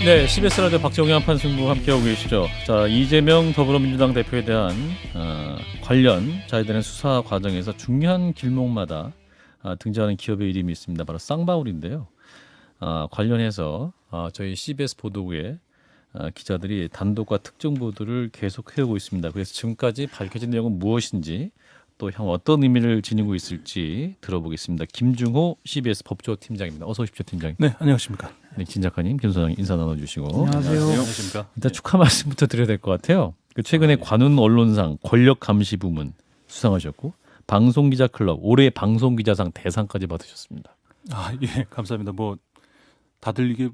네, CBS 라디오 박정희 판승부 함께하고 계시죠. 자, 이재명 더불어민주당 대표에 대한 관련 자유대는 수사 과정에서 중요한 길목마다 등장하는 기업의 이름이 있습니다. 바로 쌍방울인데요. 관련해서 저희 CBS 보도국에 기자들이 단독과 특정 보도를 계속 해오고 있습니다. 그래서 지금까지 밝혀진 내용은 무엇인지 또 향후 어떤 의미를 지니고 있을지 들어보겠습니다. 김중호 CBS 법조팀장입니다. 어서 오십시오, 팀장님. 네, 안녕하십니까. 네, 김 작가님, 김 소장님 인사 나눠주시고. 안녕하세요. 안녕하십니까. 일단 축하 말씀부터 드려야 될 것 같아요. 최근에 관훈 언론상 권력 감시 부문 수상하셨고 방송기자 클럽 올해 방송기자상 대상까지 받으셨습니다. 예, 감사합니다. 뭐 다들 이게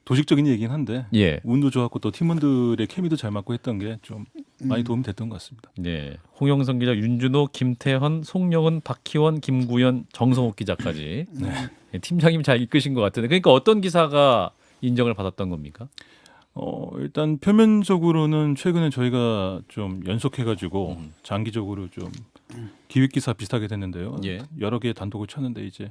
도식적인 얘기긴 한데 예, 운도 좋았고 또 팀원들의 케미도 잘 맞고 했던 게 좀 많이 도움이 됐던 것 같습니다. 네. 홍영선 기자, 윤준호, 김태헌, 송영은, 박희원, 김구현, 정성욱 기자까지 네, 팀장님이 잘 이끄신 것 같은데 그러니까 어떤 기사가 인정을 받았던 겁니까? 일단 표면적으로는 최근에 저희가 좀 연속해가지고 장기적으로 좀 기획 기사 비슷하게 됐는데요. 예. 여러 개의 단독을 쳤는데 이제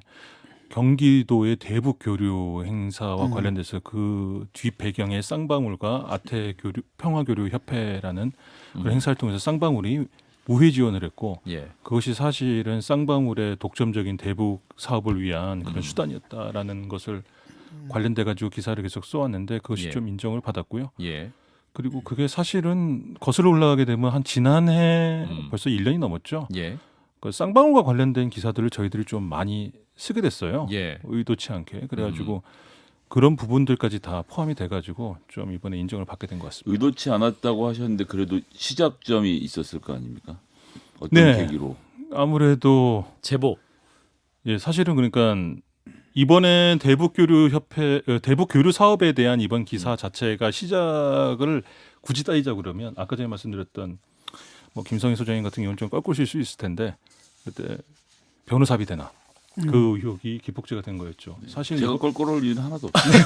경기도의 대북 교류 행사와 관련돼서 그 뒷 배경에 쌍방울과 아태 교류 평화 교류 협회라는 그런 행사를 통해서 쌍방울이 우회 지원을 했고 예. 그것이 사실은 쌍방울의 독점적인 대북 사업을 위한 그런 수단이었다라는 것을 관련돼 가지고 기사를 계속 써왔는데 그것이 예. 좀 인정을 받았고요. 예. 그리고 그게 사실은 거슬러 올라가게 되면 한 지난해 벌써 1년이 넘었죠. 예. 그 쌍방울과 관련된 기사들을 저희들이 좀 많이 쓰게 됐어요. 예. 의도치 않게. 그래가지고 그런 부분들까지 다 포함이 돼가지고 좀 이번에 인정을 받게 된 것 같습니다. 의도치 않았다고 하셨는데 그래도 시작점이 있었을 거 아닙니까? 어떤 네. 계기로? 아무래도 제보. 예, 사실은 그러니까 이번에 대북 교류 사업에 대한 이번 기사 자체가 시작을 굳이 따지자 그러면 아까 전에 말씀드렸던 뭐 김성희 소장님 같은 경우는 좀 꺾으실 수 있을 텐데 그때 변호사비 되나 그 의혹이 기폭제가 된 거였죠. 사실 제가 이거- 껄껄할 일은 하나도 없어요.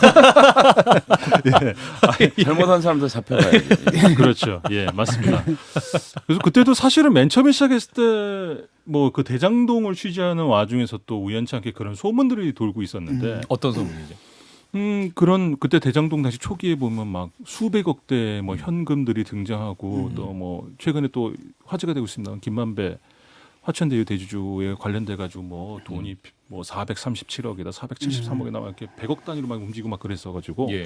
잘못한 사람 다 잡혀가야지. 그렇죠. 예, 맞습니다. 그래서 그때도 사실은 맨 처음에 시작했을 때 뭐 그 대장동을 취재하는 와중에서 또 우연치 않게 그런 소문들이 돌고 있었는데 어떤 소문이죠? 그런 그때 대장동 당시 초기에 보면 막 수백억 대 뭐 현금들이 등장하고 또 뭐 최근에 또 화제가 되고 있습니다. 김만배 화천대유 대주주에 관련돼 가지고 뭐 돈이 뭐 437억이다 473억이다 막 이렇게 100억 단위로 막 움직이고 막 그랬어 가지고 예.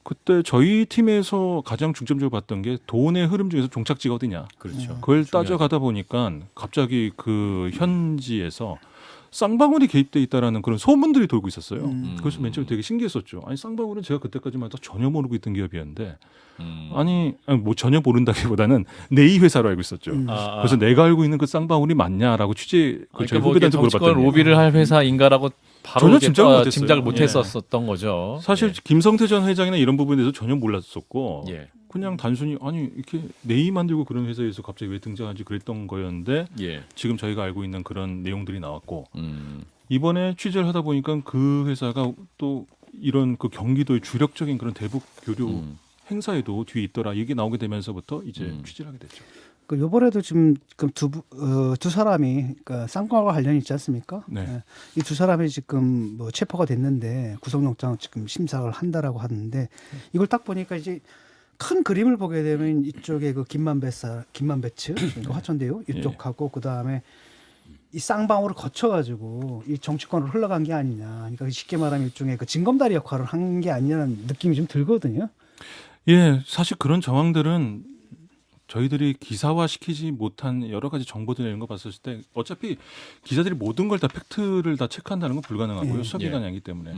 그때 저희 팀에서 가장 중점적으로 봤던 게 돈의 흐름 중에서 종착지가 어디냐. 그렇죠. 그걸 중요하죠. 따져가다 보니까 갑자기 그 현지에서 쌍방울이 개입돼 있다라는 그런 소문들이 돌고 있었어요. 그래서 맨 처음에 되게 신기했었죠. 아니 쌍방울은 제가 그때까지만 해도 전혀 모르고 있던 기업이었는데 아니 뭐 전혀 모른다기보다는 내이 회사로 알고 있었죠. 그래서 내가 알고 있는 그 쌍방울이 맞냐라고 저희 그러니까 뭐 후배들한테 정치권 물어봤더니 로비를 할 회사인가라고 바로 전혀 이렇게 짐작을 못했어요. 짐작을 예. 못했었던 거죠. 사실 예. 김성태 전 회장이나 이런 부분에 대해서 전혀 몰랐었고 예. 그냥 단순히 아니 이렇게 네이 만들고 그런 회사에서 갑자기 왜 등장하지 그랬던 거였는데 예. 지금 저희가 알고 있는 그런 내용들이 나왔고 음. 이번에 취재를 하다 보니까 그 회사가 또 이런 그 경기도의 주력적인 그런 대북 교류 행사에도 뒤에 있더라 이게 나오게 되면서부터 이제 취재를 하게 됐죠. 그 요번에도 지금 두 사람이 그러니까 쌍방울과 관련이 있지 않습니까? 네. 이 두 사람이 지금 뭐 체포가 됐는데 구속영장 지금 심사를 한다라고 하는데 이걸 딱 보니까 이제 큰 그림을 보게 되면 이쪽에 그 김만배츠 그러니까 화천대유 이쪽하고 그 다음에 이 쌍방울을 거쳐가지고 이 정치권으로 흘러간 게 아니냐. 그러니까 쉽게 말하면 일종의 그 징검다리 역할을 한 게 아니냐는 느낌이 좀 들거든요. 예, 사실 그런 정황들은 저희들이 기사화 시키지 못한 여러 가지 정보들 이런 거 봤을 때 어차피 기자들이 모든 걸 다 팩트를 다 체크한다는 건 불가능하고요. 수사 기간이 아니기 때문에.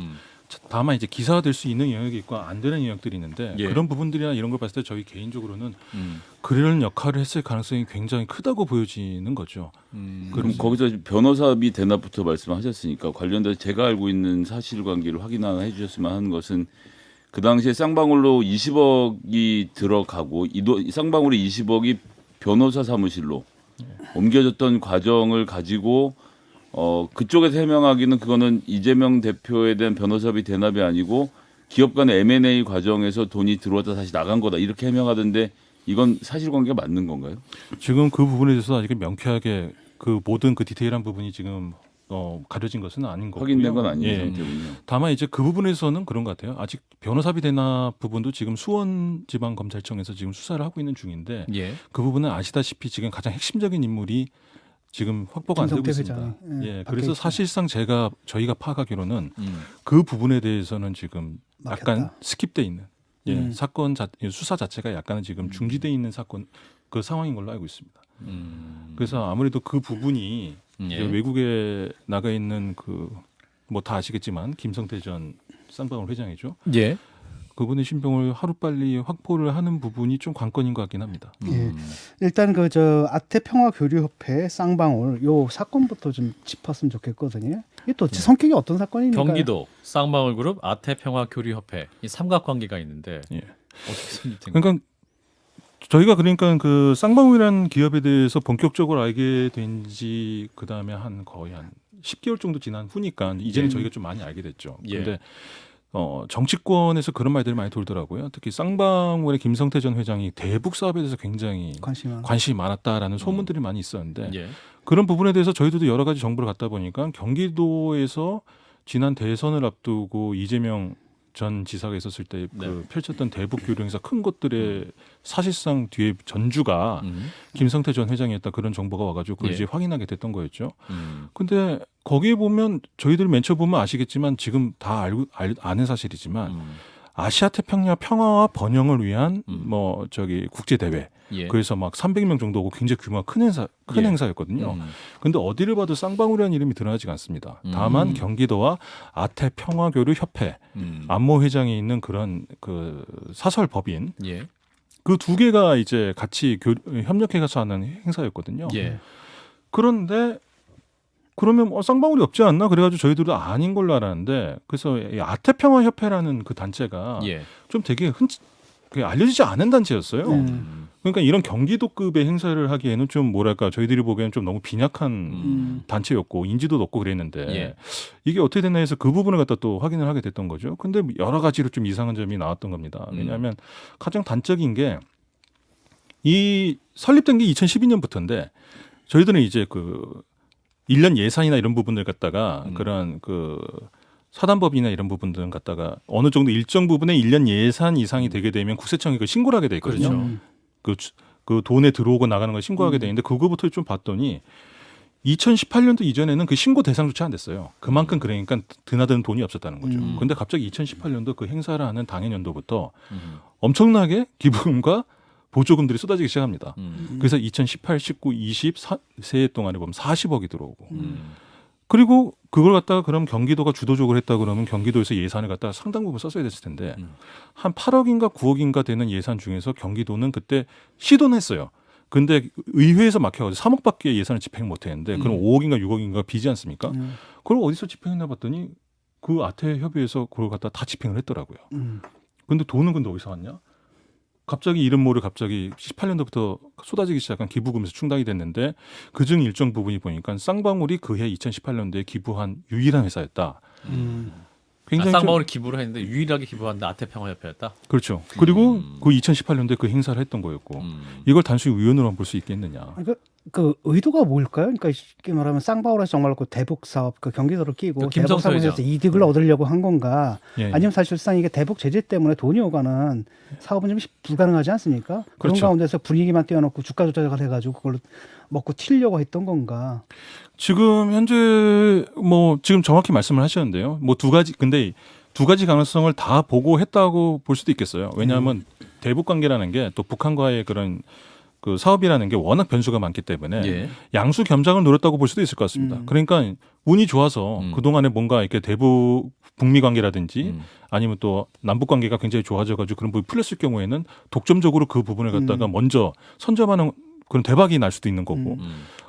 다만 이제 기사화 될 수 있는 영역이 있고 안 되는 영역들이 있는데 예. 그런 부분들이나 이런 걸 봤을 때 저희 개인적으로는 그런 역할을 했을 가능성이 굉장히 크다고 보여지는 거죠. 그럼 거기서 변호사비 대납부터 말씀하셨으니까 관련돼서 제가 알고 있는 사실관계를 확인해 주셨으면 하는 것은 그 당시에 쌍방울로 20억이 들어가고 쌍방울의 20억이 변호사 사무실로 옮겨졌던 과정을 가지고 그쪽에서 해명하기는 그거는 이재명 대표에 대한 변호사비 대납이 아니고 기업 간의 M&A 과정에서 돈이 들어왔다 다시 나간 거다 이렇게 해명하던데 이건 사실관계가 맞는 건가요? 지금 그 부분에 대해서 아직 명쾌하게 그 모든 그 디테일한 부분이 지금 가려진 것은 아닌 거고요. 확인된 건 아닌 예. 상태군요. 다만 이제 그 부분에서는 그런 것 같아요. 아직 변호사비 대납 부분도 지금 수원지방검찰청에서 지금 수사를 하고 있는 중인데 예. 그 부분은 아시다시피 지금 가장 핵심적인 인물이 지금 확보가 안 되고 김성태 있습니다. 회장이, 예, 밖에 그래서 있죠. 사실상 저희가 파악하기로는 그 부분에 대해서는 지금 막혔다. 약간 스킵돼 있는 음. 수사 자체가 약간은 지금 중지돼 있는 사건 그 상황인 걸로 알고 있습니다. 그래서 아무래도 그 부분이 이제 외국에 나가 있는 그 뭐 다 아시겠지만 김성태 전 쌍방울 회장이죠. 예. 그분의 신병을 하루빨리 확보를 하는 부분이 좀 관건인 것 같긴 합니다. 예. 일단 그 저 아태평화교류협회 쌍방울 요 사건부터 좀 짚었으면 좋겠거든요. 이게 또 성격이 어떤 사건입니까? 경기도 쌍방울그룹 아태평화교류협회 이 삼각관계가 있는데 예. 어떻게 성립된 거예요? 그러니까 저희가 그러니까 그 쌍방울이라는 기업에 대해서 본격적으로 알게 된 지 그다음에 거의 한 10개월 정도 지난 후니까 이제는 저희가 좀 많이 알게 됐죠. 예. 근데 정치권에서 그런 말들이 많이 돌더라고요. 특히 쌍방울의 김성태 전 회장이 대북 사업에 대해서 굉장히 관심이 많았다라는 소문들이 많이 있었는데 예. 그런 부분에 대해서 저희들도 여러 가지 정보를 갖다 보니까 경기도에서 지난 대선을 앞두고 이재명 전 지사가 있었을 때 그 펼쳤던 대북 교류 행사 큰 것들의 사실상 뒤에 전주가 김성태 전 회장이었다 그런 정보가 와가지고 그걸 이제 확인하게 됐던 거였죠. 근데 거기에 보면 저희들 맨 처음 보면 아시겠지만 지금 다 아는 사실이지만 아시아 태평양 평화와 번영을 위한 국제 대회. 예. 그래서 막 300명 정도 오고 굉장히 규모가 큰 행사였거든요. 근데 어디를 봐도 쌍방울이라는 이름이 드러나지가 않습니다. 다만 경기도와 아태평화교류협회 안모 회장이 있는 그런 그 사설 법인 예. 그 두 개가 이제 같이 협력해서 하는 행사였거든요. 예. 그런데 그러면 쌍방울이 없지 않나? 그래가지고 저희들도 아닌 걸로 알았는데 그래서 이 아태평화협회라는 그 단체가 예. 좀 되게 알려지지 않은 단체였어요. 그러니까 이런 경기도급의 행사를 하기에는 좀 뭐랄까 저희들이 보기에는 좀 너무 빈약한 단체였고 인지도 높고 그랬는데 예. 이게 어떻게 됐나 해서 그 부분을 갖다 또 확인을 하게 됐던 거죠. 근데 여러 가지로 좀 이상한 점이 나왔던 겁니다. 왜냐하면 가장 단적인 게 이 설립된 게 2012년부터인데 저희들은 이제 그 1년 예산이나 이런 부분들 갖다가 그런 그 사단법이나 이런 부분들은 갖다가 어느 정도 일정 부분의 1년 예산 이상이 되게 되면 국세청이 그 신고를 하게 돼 있거든요. 그렇죠. 그 돈에 들어오고 나가는 걸 신고하게 돼 있는데 그거부터 좀 봤더니 2018년도 이전에는 그 신고 대상조차 안 됐어요. 그만큼 그러니까 드나드는 돈이 없었다는 거죠. 근데 갑자기 2018년도 그 행사를 하는 당해년도부터 엄청나게 기부금과 보조금들이 쏟아지기 시작합니다. 그래서 2018, 19, 20 세 동안에 보면 40억이 들어오고 그리고 그걸 갖다가 그럼 경기도가 주도적으로 했다 그러면 경기도에서 예산을 갖다가 상당 부분 썼어야 됐을 텐데 한 8억인가 9억인가 되는 예산 중에서 경기도는 그때 시도는 했어요. 근데 의회에서 막혀가지고 3억밖에 예산을 집행 못했는데 그럼 5억인가 6억인가 비지 않습니까? 그걸 어디서 집행했나 봤더니 그 아태협의회에서 그걸 갖다 다 집행을 했더라고요. 근데 돈은 근데 어디서 왔냐? 갑자기 이름 모를 갑자기 18년도부터 쏟아지기 시작한 기부금에서 충당이 됐는데 그중 일정 부분이 보니까 쌍방울이 그해 2018년도에 기부한 유일한 회사였다. 굉장히 쌍방울이 기부를 했는데 유일하게 기부한 아태평화협회였다. 그렇죠. 그리고 그 2018년도에 그 행사를 했던 거였고 이걸 단순히 우연으로만 볼 수 있겠느냐. 그 의도가 뭘까요? 그러니까 쉽게 말하면 쌍방울에서 정말 그 대북 사업 그 경기도를 끼고 대북 사업에서 이득을 얻으려고 한 건가? 예. 아니면 사실상 이게 대북 제재 때문에 돈이 오가는 사업은 좀 불가능하지 않습니까? 그런 그렇죠. 가운데서 분위기만 띄워놓고 주가 조작을 해가지고 그걸로 먹고 튀려고 했던 건가? 지금 현재 지금 정확히 말씀을 하셨는데요. 근데 두 가지 가능성을 다 보고 했다고 볼 수도 있겠어요. 왜냐하면 대북 관계라는 게 또 북한과의 그런 그 사업이라는 게 워낙 변수가 많기 때문에 양수 겸장을 노렸다고 볼 수도 있을 것 같습니다. 그러니까 운이 좋아서 그동안에 뭔가 이렇게 대북 북미 관계라든지 아니면 또 남북 관계가 굉장히 좋아져가지고 그런 부분이 풀렸을 경우에는 독점적으로 그 부분을 갖다가 먼저 선점하는 그런 대박이 날 수도 있는 거고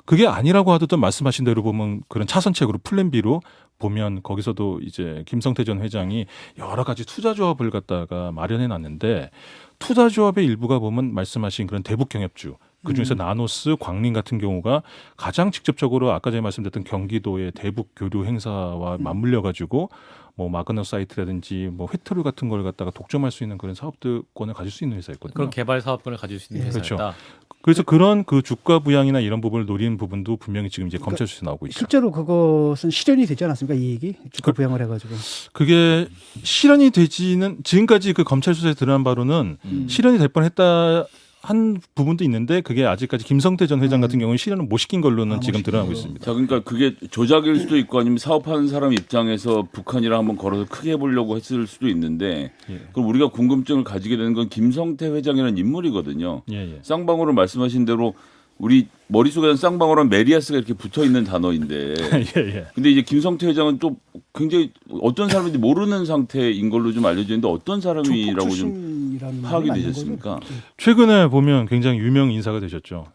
그게 아니라고 하더라도 말씀하신 대로 보면 그런 차선책으로 플랜 B로 보면 거기서도 이제 김성태 전 회장이 여러 가지 투자 조합을 갖다가 마련해 놨는데 투자 조합의 일부가 보면 말씀하신 그런 대북 경협주 그중에서 나노스, 광림 같은 경우가 가장 직접적으로 아까 전에 말씀드렸던 경기도의 대북 교류 행사와 맞물려 가지고 뭐 마그너 사이트라든지 뭐 회토류 같은 걸 갖다가 독점할 수 있는 그런 사업권을 가질 수 있는 회사였거든요. 그런 개발 사업권을 가질 수 있는 예. 회사였다. 그래서 그런 그 주가 부양이나 이런 부분을 노리는 부분도 분명히 지금 이제 그러니까 검찰 수사에 나오고 있죠. 실제로 그것은 실현이 되지 않았습니까? 이 얘기 주가 부양을 해가지고. 그게 실현이 되지는 지금까지 그 검찰 수사에 드러난 바로는 실현이 될 뻔했다 한 부분도 있는데 그게 아직까지 김성태 전 회장 같은 경우는 실현을 못 시킨 걸로는 지금 드러나고 있습니다. 자, 그러니까 그게 조작일 수도 있고 아니면 사업하는 사람 입장에서 북한이랑 한번 걸어서 크게 해보려고 했을 수도 있는데 예. 그럼 우리가 궁금증을 가지게 되는 건 김성태 회장이라는 인물이거든요. 예. 쌍방울은 말씀하신 대로 우리 머릿속에는 쌍방울은 메리아스가 이렇게 붙어 있는 단어인데 예. 근데 이제 김성태 회장은 또 굉장히 어떤 사람인지 모르는 상태인 걸로 좀 알려져 있는데 어떤 사람이라고 좀 파악이 되셨습니까? 최근에 보면 굉장히 유명 인사가 되셨죠.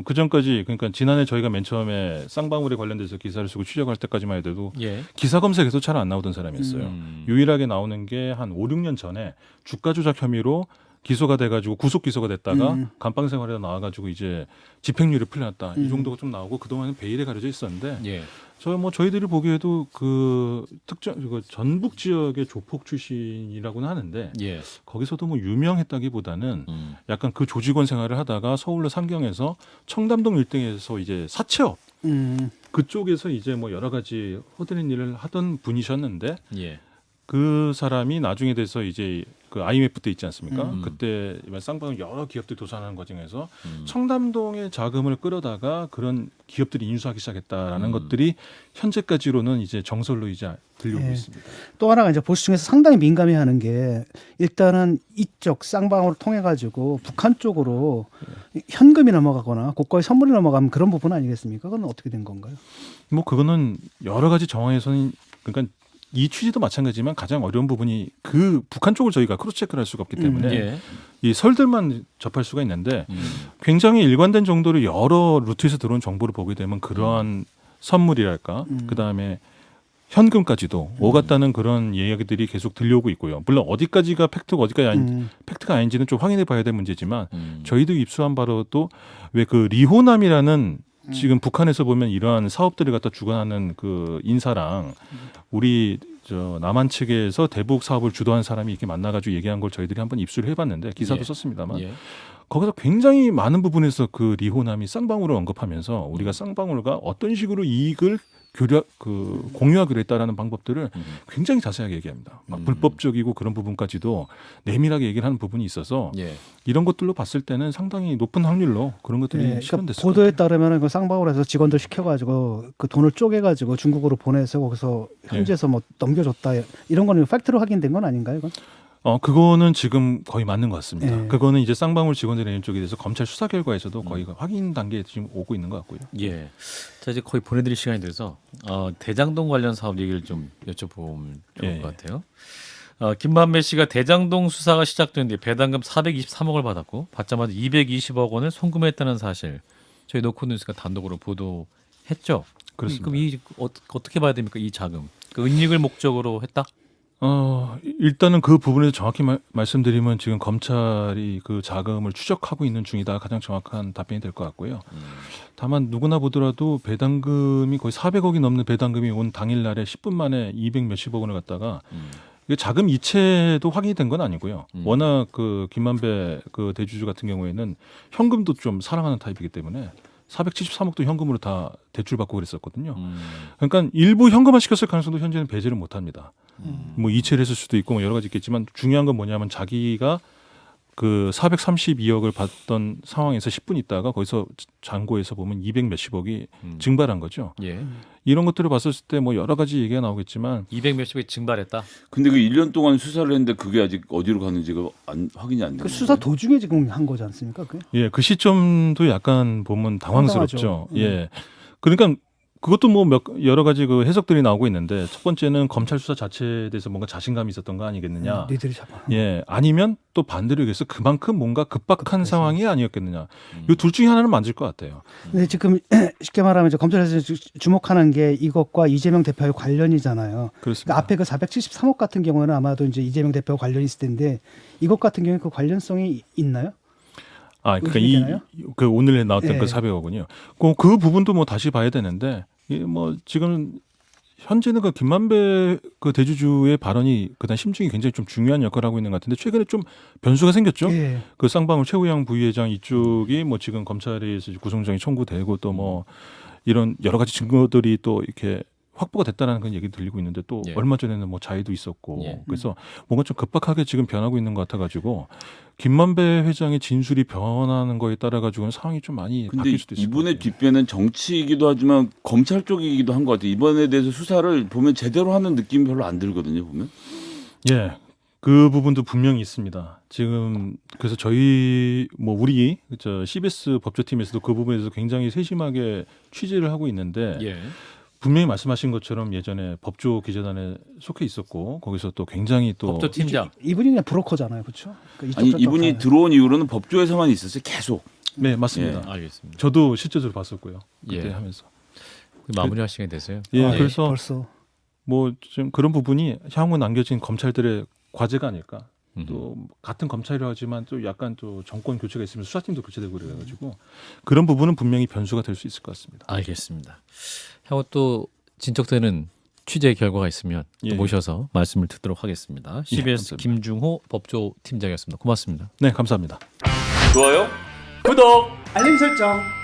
그 전까지 그러니까 지난해 저희가 맨 처음에 쌍방울에 관련돼서 기사를 쓰고 취재할 때까지만 해도 예. 기사 검색에서 잘 안 나오던 사람이었어요. 유일하게 나오는 게 한 5, 6년 전에 주가 조작 혐의로 기소가 돼가지고 구속 기소가 됐다가 감방 생활에 나와가지고 이제 집행유예 풀려났다 이 정도가 좀 나오고 그동안은 베일에 가려져 있었는데 예. 저희들이 보기에도 그 특정 그 전북 지역의 조폭 출신이라고는 하는데 예. 거기서도 뭐 유명했다기보다는 약간 그 조직원 생활을 하다가 서울로 상경해서 청담동 일등에서 이제 사채업 그쪽에서 이제 뭐 여러 가지 허드렛 일을 하던 분이셨는데 예. 그 사람이 나중에 돼서 이제 그 IMF 때 있지 않습니까? 그때 쌍방울 여러 기업들이 도산하는 과정에서 청담동의 자금을 끌어다가 그런 기업들이 인수하기 시작했다라는 것들이 현재까지로는 이제 정설로 이제 들려오고 예. 있습니다. 또 하나가 이제 보수 중에서 상당히 민감해하는 게 일단은 이쪽 쌍방울을 통해 가지고 북한 쪽으로 현금이 넘어가거나 고가의 선물이 넘어가면 그런 부분 아니겠습니까? 그건 어떻게 된 건가요? 뭐 그거는 여러 가지 정황에서는 그러니까 이 취지도 마찬가지지만 가장 어려운 부분이 그 북한 쪽을 저희가 크로스체크를 할 수가 없기 때문에 예. 이 설들만 접할 수가 있는데 굉장히 일관된 정도로 여러 루트에서 들어온 정보를 보게 되면 그러한 선물이랄까 그다음에 현금까지도 오갔다는 그런 이야기들이 계속 들려오고 있고요. 물론 어디까지가 팩트고 팩트가 아닌지는 좀 확인해 봐야 될 문제지만 저희도 입수한 바로도 왜 그 리호남이라는 지금 북한에서 보면 이러한 사업들을 갖다 주관하는 그 인사랑 우리 저 남한 측에서 대북 사업을 주도한 사람이 이렇게 만나가지고 얘기한 걸 저희들이 한번 입수를 해봤는데 기사도 예. 썼습니다만 예. 거기서 굉장히 많은 부분에서 그 리호남이 쌍방울을 언급하면서 우리가 쌍방울과 어떤 식으로 이익을 공유하기로 했다라는 방법들을 굉장히 자세하게 얘기합니다. 막 불법적이고 그런 부분까지도 내밀하게 얘기를 하는 부분이 있어서 예. 이런 것들로 봤을 때는 상당히 높은 확률로 그런 것들이 예, 그러니까 실현됐을 보도에 것 같아요. 따르면 그 쌍방울에서 직원들 시켜가지고 그 돈을 쪼개가지고 중국으로 보내서 거기서 현지에서 뭐 넘겨줬다 이런 거는 팩트로 확인된 건 아닌가요? 이건? 그거는 지금 거의 맞는 것 같습니다. 예. 그거는 이제 쌍방울 직원들의 쪽에 대해서 검찰 수사 결과에서도 거의 확인 단계에 지금 오고 있는 것 같고요. 예. 자 이제 거의 보내드릴 시간이 돼서 대장동 관련 사업 얘기를 좀 여쭤보면 좋을 예. 것 같아요. 김만배 씨가 대장동 수사가 시작된 뒤 배당금 423억을 받았고 받자마자 220억 원을 송금했다는 사실 저희 노컷뉴스가 단독으로 보도했죠. 그렇습니다. 그럼 이 어떻게 봐야 됩니까? 이 자금 그 은닉을 목적으로 했다? 일단은 그 부분에서 정확히 말씀드리면 지금 검찰이 그 자금을 추적하고 있는 중이다 가장 정확한 답변이 될 것 같고요. 다만 누구나 보더라도 배당금이 거의 400억이 넘는 배당금이 온 당일날에 10분 만에 200 몇십억 원을 갖다가 이게 자금 이체도 확인이 된 건 아니고요. 워낙 그 김만배 그 대주주 같은 경우에는 현금도 좀 사랑하는 타입이기 때문에 473억도 현금으로 다 대출받고 그랬었거든요. 그러니까 일부 현금화 시켰을 가능성도 현재는 배제를 못합니다. 뭐 이체를 했을 수도 있고 뭐 여러 가지 있겠지만 중요한 건 뭐냐면 자기가 그 432억을 받던 상황에서 10분 있다가 거기서 잔고에서 보면 200 몇십억이 증발한 거죠. 예. 이런 것들을 봤을 때 뭐 여러 가지 얘기가 나오겠지만 200 몇십억이 증발했다. 근데 그 1년 동안 수사를 했는데 그게 아직 어디로 갔는지가 확인이 안 되는 그 수사 도중에 지금 한 거지 않습니까? 그게? 예, 그 시점도 약간 보면 당황스럽죠. 황당하죠. 예. 그러니까 그것도 뭐 여러 가지 그 해석들이 나오고 있는데 첫 번째는 검찰 수사 자체에 대해서 뭔가 자신감이 있었던 거 아니겠느냐. 니들이 잡아. 예, 아니면 또 반대로 얘기해서 그만큼 뭔가 급박한 상황이 아니었겠느냐. 이 둘 중에 하나는 맞을 것 같아요. 근데 지금 쉽게 말하면 이제 검찰에서 주목하는 게 이것과 이재명 대표의 관련이잖아요. 그렇습니다. 그러니까 앞에 그 473억 같은 경우는 아마도 이제 이재명 대표와 관련이 있을 텐데 이것 같은 경우에 그 관련성이 있나요? 그러니까 그 오늘 나왔던 예. 그 400억은요. 그 부분도 뭐 다시 봐야 되는데 뭐 지금 현재는 그 김만배 그 대주주의 발언이 그다음 심증이 굉장히 좀 중요한 역할을 하고 있는 것 같은데 최근에 좀 변수가 생겼죠. 예. 그 쌍방울 최우영 부회장 이쪽이 뭐 지금 검찰에 의해서 구속영장이 청구되고 또 뭐 이런 여러 가지 증거들이 또 이렇게 확보가 됐다라는 그런 얘기 들리고 있는데 또 예. 얼마 전에는 뭐 자의도 있었고 예. 그래서 뭔가 좀 급박하게 지금 변하고 있는 것 같아가지고 김만배 회장의 진술이 변하는 거에 따라 가지고는 상황이 좀 많이 근데 바뀔 수도 있을 것 이분의 같아요. 뒷배는 정치이기도 하지만 검찰 쪽이기도 한 것 같아요. 이번에 대해서 수사를 보면 제대로 하는 느낌이 별로 안 들거든요. 보면. 예. 그 부분도 분명히 있습니다. 지금 그래서 저희 뭐 우리 저 CBS 법조팀에서도 그 부분에 대해서 굉장히 세심하게 취재를 하고 있는데 예. 분명히 말씀하신 것처럼 예전에 법조 기자단에 속해 있었고 거기서 또 굉장히 또 법조팀장. 이분이 그냥 브로커잖아요, 그렇죠? 아니 이분이 들어온 이후로는 법조에서만 있었어요. 계속. 네 맞습니다. 알겠습니다. 저도 실제로 봤었고요. 그때 예. 하면서 마무리할 시간이 됐어요. 예, 아, 그래서 벌써 뭐 좀 그런 부분이 향후 남겨진 검찰들의 과제가 아닐까. 음. 또 같은 검찰이라 하지만 또 약간 또 정권 교체가 있으면 수사팀도 교체되고 그래가지고 그런 부분은 분명히 변수가 될 수 있을 것 같습니다. 알겠습니다. 향후 또 진척되는 취재 결과가 있으면 또 예. 모셔서 말씀을 듣도록 하겠습니다. CBS 감사합니다. 김중호 법조 팀장이었습니다. 고맙습니다. 네, 감사합니다. 좋아요, 구독. 알림 설정.